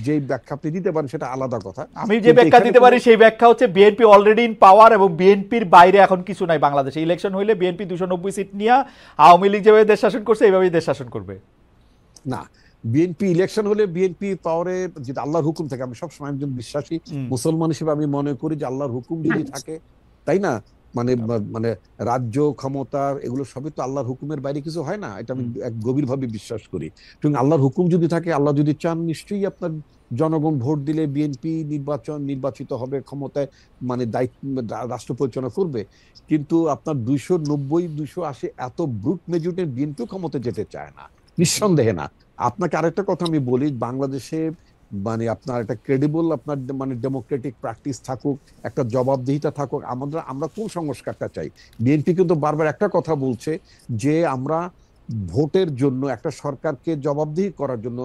যে ব্যাখ্যা আপনি দিতে পারেন সেটা আলাদা কথা। আমি যে ব্যাখ্যা দিতে পারি সেই ব্যাখ্যা হচ্ছে বিএনপি অলরেডি ইন পাওয়ার এবং বিএনপির বাইরে এখন কিছু নাই বাংলাদেশে। ইলেকশন হইলে বিএনপি 290 সিট নিয়ে আওয়ামী লীগ যেভাবে দেশ শাসন করছে এইভাবেই দেশ শাসন করবে। না, বিএনপি ইলেকশন হলে বিএনপি পাওয়ারে যদি আল্লাহর হুকুম থাকে, আমি সবসময় একজন বিশ্বাসী মুসলমান হিসেবে আমি মনে করি যে আল্লাহর হুকুম যদি থাকে, তাই না, মানে মানে রাজ্য ক্ষমতা এগুলো সবই তো আল্লাহর হুকুমের বাইরে কিছু হয় না, এটা আমি গভীরভাবে বিশ্বাস করি। কিন্তু আল্লাহর হুকুম যদি থাকে, আল্লাহ যদি চান, নিশ্চয়ই আপনার জনগণ ভোট দিলে বিএনপি নির্বাচিত হবে, ক্ষমতায় মানে দায়িত্ব রাষ্ট্র পরিচালনা করবে। কিন্তু আপনার 290 280 এত ব্রুট মেজরিটি বিএনপি ক্ষমতায় যেতে চায় না, নিঃসন্দেহে না। আপনাকে আরেকটা কথা আমি বলি, বাংলাদেশে মানে আপনার একটা ক্রেডিবল আপনার মানে ডেমোক্রেটিক প্র্যাকটিস থাকুক, একটা জবাবদিহিতা থাকুক। আমরা কোন সংস্কারটা চাই? বিএনপি কিন্তু বারবার একটা কথা বলছে যে আমরা ভোটের জন্য, একটা সরকারকে জবাবদিহি করার জন্য,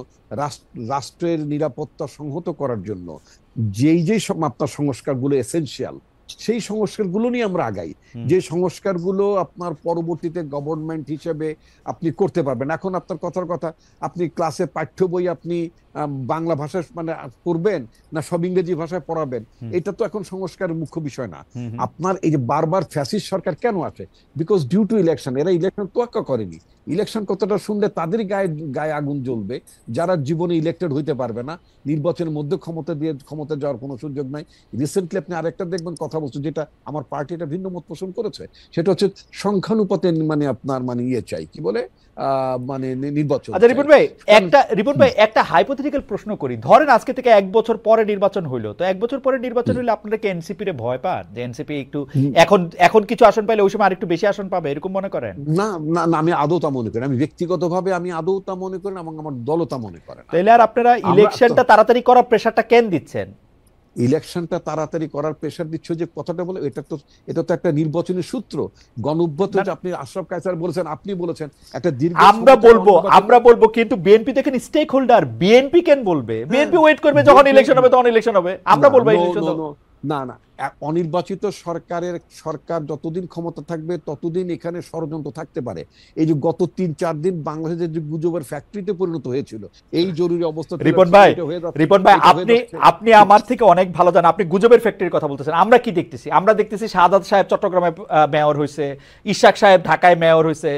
রাষ্ট্রের নিরাপত্তা সংহত করার জন্য যেই আপনার সংস্কারগুলো এসেনশিয়াল, সেই সংস্কারগুলো নিয়ে আমরা আগাই। যে সংস্কারগুলো আপনার পরবর্তীতে গভর্নমেন্ট হিসেবে আপনি করতে পারবেন। এখন আপনার কথার কথা, আপনি ক্লাসে পাঠ্য বই আপনি বাংলা ভাষায় মানে করবেন না সব ইংরেজি ভাষায় পড়াবেন, এটা তো এখন সংস্কারের মুখ্য বিষয় না। আপনার এই যে বারবার ফ্যাসিস্ট সরকার কেন আছে? Because due to election. এরা ইলেকশন তোয়াক্কা করেনি। ইলেকশন কথাটা শুনলে তাদের গায়ে আগুন জ্বলবে যারা জীবনে ইলেক্টেড হইতে পারবে না, নির্বাচনের মধ্যে ক্ষমতা যাওয়ার কোনো সুযোগ নাই। রিসেন্টলি আপনি আরেকটা দেখবেন কথা বলছে, যেটা আমার পার্টি এটা ভিন্ন মত পোষণ করেছে, সেটা হচ্ছে সংখ্যানুপাতে মানে আপনার মানে চাই, কি বলে মানে নির্বাচন। আচ্ছা রিপন ভাই একটা হাইপোথেটিক্যাল প্রশ্ন করি। ধরেন আজকে থেকে 1 বছর পরে নির্বাচন হইলো, তো 1 বছর পরে নির্বাচন হইলে আপনারা কি এনসিপি রে ভয় পান যে এনসিপি একটু এখন কিছু আসন পাইলে ওই সময় আরেকটু বেশি আসন পাবে, এরকম মনে করেন? না না না, আমি আদৌ তা মনে করি। আমি ব্যক্তিগতভাবে আমি আদৌ তা মনে করি না, এবং আমার দলও তা মনে করে না। তাহলে আর আপনারা ইলেকশনটা তাড়াতাড়ি করার প্রেসারটা কেন দিচ্ছেন? ইলেকশনটা তাড়াতাড়ি করার প্রেশার দিচ্ছ যে কথাটা বলে, এটা তো একটা নির্বাচনী সূত্র। গণঅভ্যুত্থান যে আপনি আশরাফ কায়সার বলেছেন, আপনি বলেছেন একটা দীর্ঘ, আমরা বলবো, কিন্তু বিএনপি তো এখানে স্টেক হোল্ডার। বিএনপি কেন বলবে? বিএনপি ওয়েট করবে যখন ইলেকশন হবে তখন ইলেকশন হবে। আমরা বলবো না না, অনির্বাচিত সরকার যতদিন ক্ষমতা থাকবে ততদিন এখানে ষড়যন্ত্র থাকতে পারে। এই যে গত 3-4 দিন বাংলাদেশের যে গুজবের ফ্যাক্টরিতে পরিণত হয়েছিল এই জরুরি অবস্থা। রিপন ভাই আপনি আমার থেকে অনেক ভালো জানেন, আপনি গুজবের ফ্যাক্টরির কথা বলতেছেন। আমরা কি দেখতেছি? আমরা দেখতেছি শাহাদাত সাহেব চট্টগ্রামে মেয়র হয়েছে, ইশাক সাহেব ঢাকায় মেয়র হয়েছে,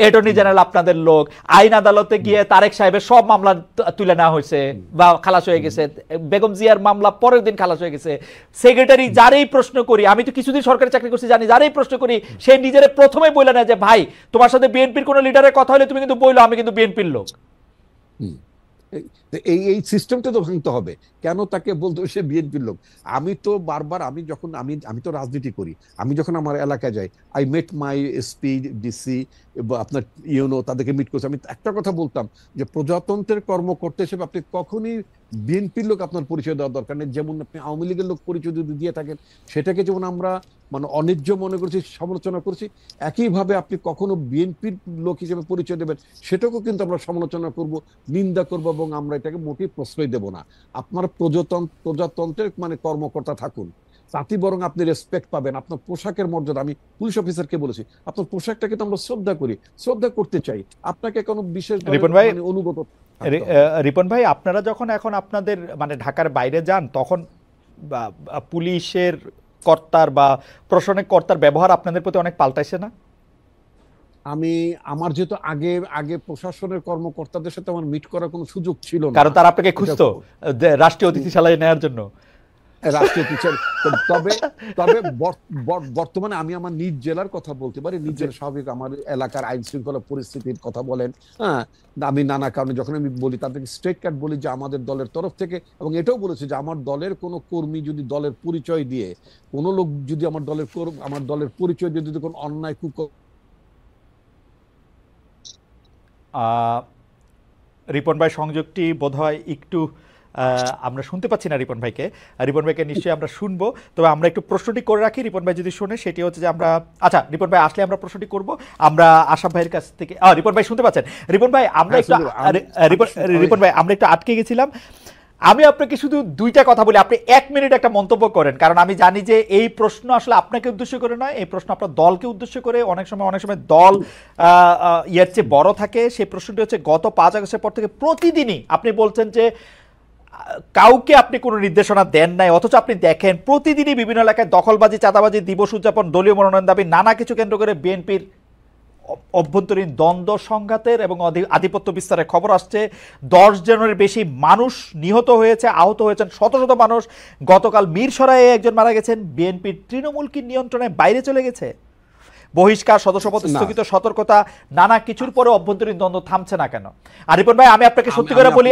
অ্যাটর্নি জেনারেল আপনাদের লোক, আইন আদালতে গিয়ে তারেক সাহেবের সব মামলা তুলে নেওয়া হয়েছে বা খালাস হয়ে গেছে, বেগম জিয়ার মামলা পরের দিন খালাস হয়ে গেছে। সেক্রেটারি যারেই প্রশ্ন করি, আমি তো কিছুদিন সরকারি চাকরি করছি জানি, যারেই প্রশ্ন করি সে নিজের প্রথমে বলে না যে ভাই তোমার সাথে বিএনপির কোন লিডারের কথা হলে তুমি কিন্তু বইলো আমি কিন্তু বিএনপির লোক। এই সিস্টেমটা তো ভাঙতে হবে। কেন তাকে বলতো সে বিএনপির লোক? আমি তো বারবার আমি তো রাজনীতি করি, আমি যখন আমার এলাকায় যাই, I met my SP DC আপনার ইউনো, তাদেরকে মিট করছি। আমি একটা কথা বলতাম যে প্রজাতন্ত্রের কর্মকর্তা হিসেবে আপনি কখনই বিএনপির লোক আপনার পরিচয় দেওয়ার দরকার নেই। যেমন আপনি আওয়ামী লীগের লোক পরিচয় যদি দিয়ে থাকেন, সেটাকে যেমন আমরা মানে অন্যায্য মনে করছি, সমালোচনা করছি, একইভাবে আপনি কখনো বিএনপির লোক হিসেবে পরিচয় দেবেন, সেটাকেও কিন্তু আমরা সমালোচনা করব, নিন্দা করব, এবং আমরা এটাকে মোটেই প্রশ্রয় দেব না। আপনার প্রজাতন্ত্রের মানে কর্মকর্তা থাকুন, তাতে বরং আপনি রেসপেক্ট পাবেন। আপনার পোশাকের মর্যাদা, আমি পুলিশ অফিসারকে বলেছি, আপনার পোশাকটাকে তো আমরা শ্রদ্ধা করতে চাই, আপনাকে কোনো বিশেষ অনুগত। রিপন ভাই আপনারা যখন এখন আপনাদের মানে ঢাকার বাইরে যান, তখন পুলিশের কর্তার বা প্রশাসনিক কর্তার ব্যবহার আপনাদের প্রতি অনেক পাল্টাইছে না? আমার যেহেতু আগে প্রশাসনের কর্মকর্তাদের সাথে আমার মিট করার কোনো সুযোগ ছিল না, কারণ তারা আপনাকে খুঁজতো রাষ্ট্রীয় অতিথিশালায় নেওয়ার জন্য। তবে বর্তমানে আমি আমার নিজ জেলার কথা বলতে পারি। নিজ জেলা স্বাভাবিক আমার এলাকার আইন শৃঙ্খলা পরিস্থিতির কথা বলেন, হ্যাঁ, আমি নানা কারণে যখন আমি বলি তাদেরকে স্ট্রেট কাট বলি যে আমাদের দলের তরফ থেকে, এবং এটাও বলেছি যে আমার দলের কোনো কর্মী যদি দলের পরিচয় দিয়ে কোনো লোক যদি আমার দলের পরিচয় দিয়ে যদি কোনো অন্যায় রিপন ভাই সংযোগটি বোধহয় একটু আমরা শুনতে পাচ্ছি না রিপন ভাইকে নিশ্চয়ই আমরা শুনবো। তবে আমরা একটু প্রশ্নটি করে রাখি, রিপন ভাই যদি শুনে, সেটি হচ্ছে যে আমরা আচ্ছা রিপন ভাই আসলে আমরা প্রশ্নটি করব। আমরা আশাফ ভাইয়ের কাছ থেকে রিপন ভাই শুনতে পাচ্ছেন? রিপন ভাই আমরা একটু আটকে গেছিলাম। আমি আপনাকে শুধু 2টা কথা বলি, আপনি 1 মিনিট একটা মন্তব্য করেন, কারণ আমি জানি যে এই প্রশ্ন আসলে আপনাকে উদ্দেশ্য করে নয়, এই প্রশ্ন আপনার দলকে উদ্দেশ্য করে। অনেক সময় দল চেয়ে বড় থাকে। সেই প্রশ্নটি হচ্ছে গত 5 আগস্টের পর থেকে প্রতিদিনই আপনি বলছেন যে কাউকে আপনি কোনো নির্দেশনা দেন নাই, অথচ আপনি দেখেন প্রতিদিনই বিভিন্ন এলাকায় দখলবাজি, চাঁদাবাজি, দিবস উদযাপন, দলীয় মনোনয়ন দাবি, নানা কিছু কেন্দ্র করে বিএনপির অভ্যন্তরীণ দ্বন্দ্ব সংঘাতের এবং আধিপত্য বিস্তারের খবর আসছে। 10 জনের বেশি মানুষ নিহত হয়েছে, আহত হয়েছেন শত শত মানুষ। গতকাল মিরসরাইয়ে একজন মারা গেছেন। বিএনপির তৃণমূল কি নিয়ন্ত্রণের বাইরে চলে গেছে? বহিষ্কার, সদস্যপদ স্থগিত, সতর্কতা, নানা কিছুর পরে অভ্যন্তরীণ দ্বন্দ্ব থামছে না কেন? আর রিপন ভাই, আমি আপনাকে সত্যি করে বলি,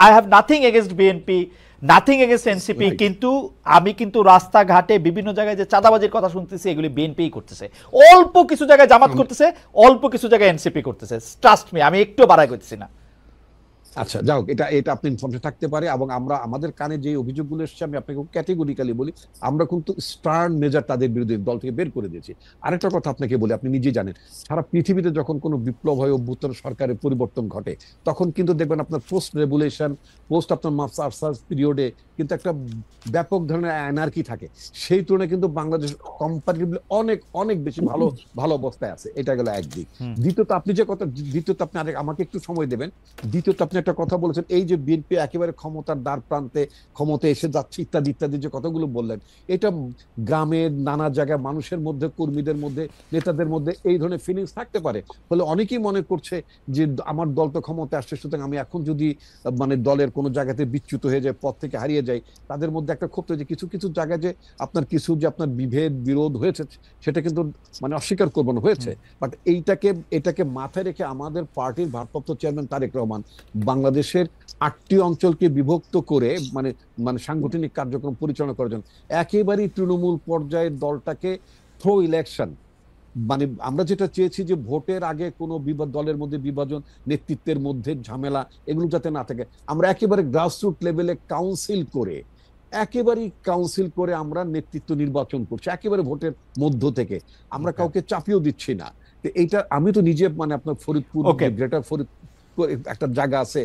I have nothing against BNP, nothing against NCP, কিন্তু আমি কিন্তু রাস্তাঘাটে বিভিন্ন জায়গায় যে চাঁদাবাজির কথা শুনতেছি, এগুলি বিএনপিই করতেছে। অল্প কিছু জায়গায় জামাত করতেছে, অল্প কিছু জায়গায় এনসিপি করতেছে। ট্রাস্ট মি, আমি একটু বাড়াই করতেছি না। আচ্ছা, যাও, এটা আপনি ইনফরমেশন থাকতে পারে, এবং আমরা আমাদের কানে যে অভিযোগগুলো এসেছে আমি আপনাকে ক্যাটেগরিক্যালি বলি, আমরা কিন্তু স্টার্ন মেজার তাদের বিরুদ্ধে দল থেকে বের করে দিয়েছি। আরেকটা কথা আপনাকে বলি, আপনি নিজেই জানেন, সারা পৃথিবীতে যখন কোনো বিপ্লব হয়, অভ্যুত্থান, সরকারের পরিবর্তন ঘটে, তখন কিন্তু দেখবেন আপনার পোস্ট রেগুলেশন, পোস্ট আপনার মাস্টার্স পিরিয়ডে কিন্তু একটা ব্যাপক ধরনের অ্যানার্কি থাকে। সেই তুলনায় কিন্তু বাংলাদেশ কম্পারেটিভলি অনেক অনেক বেশি ভালো অবস্থায় আছে। এটা গেল একদিক। দ্বিতীয়ত আপনি যে কথা, আপনি আমাকে একটু সময় দেবেন। দ্বিতীয়ত আপনি একটা কথা বলেছেন, এই যে বিএনপি একেবারে ক্ষমতার দ্বার প্রান্তে, ক্ষমতা এসে যাচ্ছে ইত্যাদি ইত্যাদি যে কথাগুলো বললেন, এটা গ্রামের নানা জায়গায় মানুষের মধ্যে, কর্মীদের মধ্যে, নেতাদের মধ্যে এই ধরনের ফিলিংস থাকতে পারে। ফলে অনেকেই মনে করছে যে আমার দল তো ক্ষমতা আসছে, সুতরাং আমি এখন যদি মানে দলের কোনো জায়গাতে বিচ্যুত হয়ে যায়, পথ থেকে হারিয়ে যাই, তাদের মধ্যে একটা ক্ষোভ যে কিছু কিছু জায়গায় যে আপনার বিভেদ বিরোধ হয়েছে, সেটা কিন্তু মানে অস্বীকার করবো না, হয়েছে। বাট এটাকে মাথায় রেখে আমাদের পার্টির ভারপ্রাপ্ত চেয়ারম্যান তারেক রহমান বাংলাদেশের 8টি অঞ্চলকে বিভক্ত করে মানে সাংগঠনিক কার্যক্রম পরিচালনা করার জন্য একেবারেই তৃণমূল পর্যায়ের দলটাকে থ্রো ইলেকশন, মানে আমরা যেটা চেয়েছি যে ভোটের আগে কোনো দলের মধ্যে বিভাজন, নেতৃত্বের মধ্যে ঝামেলা, এগুলো যাতে না থাকে, আমরা একেবারে গ্রাসরুট লেভেলে কাউন্সিল করে আমরা নেতৃত্ব নির্বাচন করছি, একেবারে ভোটের মধ্য থেকে। আমরা কাউকে চাপিয়েও দিচ্ছি না। এইটা আমি তো নিজে মানে আপনার ফরিদপুর, গ্রেটার ফরিদপুর একটা জায়গা আছে,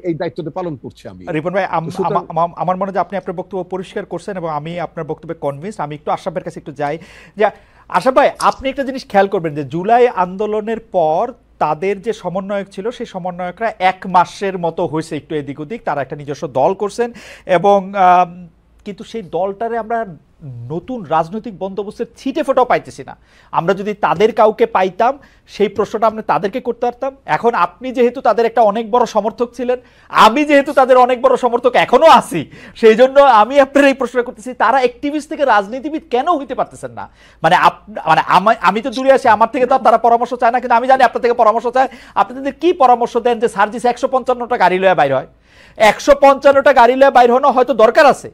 এই দায়িত্বটা পালন করছি আমি। রিপন ভাই, আমার মনে হয় আপনি আপনার বক্তব্য পরিষ্কার করছেন এবং আমি আপনার বক্তব্যে কনভিন্সড। আমি একটু আশরাফের কাছে একটু যাই, যে আশরাফ ভাই, আপনি একটা জিনিস খেয়াল করবেন যে জুলাই আন্দোলনের পর তাদের যে সমন্বয়ক ছিল, সেই সমন্বয়করা 1 মাসের মতো হয়েছে একটু এদিক ওদিক, তারা একটা নিজস্ব দল করছেন, এবং কিন্তু সেই দলটারে আমরা নতুন রাজনৈতিক বন্দোবস্তের ছিটে ফোটাও পাইতেছি না। আমরা যদি তাদের কাউকে পাইতাম, সেই প্রশ্নটা আমরা তাদেরকে করতে পারতাম। এখন আপনি যেহেতু তাদের একটা অনেক বড় সমর্থক ছিলেন, আমি যেহেতু তাদের অনেক বড় সমর্থক এখনো আছি, সেই জন্য আমি আপনার এই প্রশ্নটা করতেছি, তারা অ্যাক্টিভিস্ট থেকে রাজনীতিবিদ কেন হইতে পারতেছেন না? মানে আমি তো দূরে আছি, আমার থেকে তো তারা পরামর্শ চায় না, কিন্তু আমি জানি আপনার থেকে পরামর্শ চায়। আপনি তাদের কি পরামর্শ দেন যে সার্জিস 155টা গাড়ি লয়ে বাইর হয়? 155টা গাড়ি লয়ে বাইর হনো হয়তো দরকার আছে,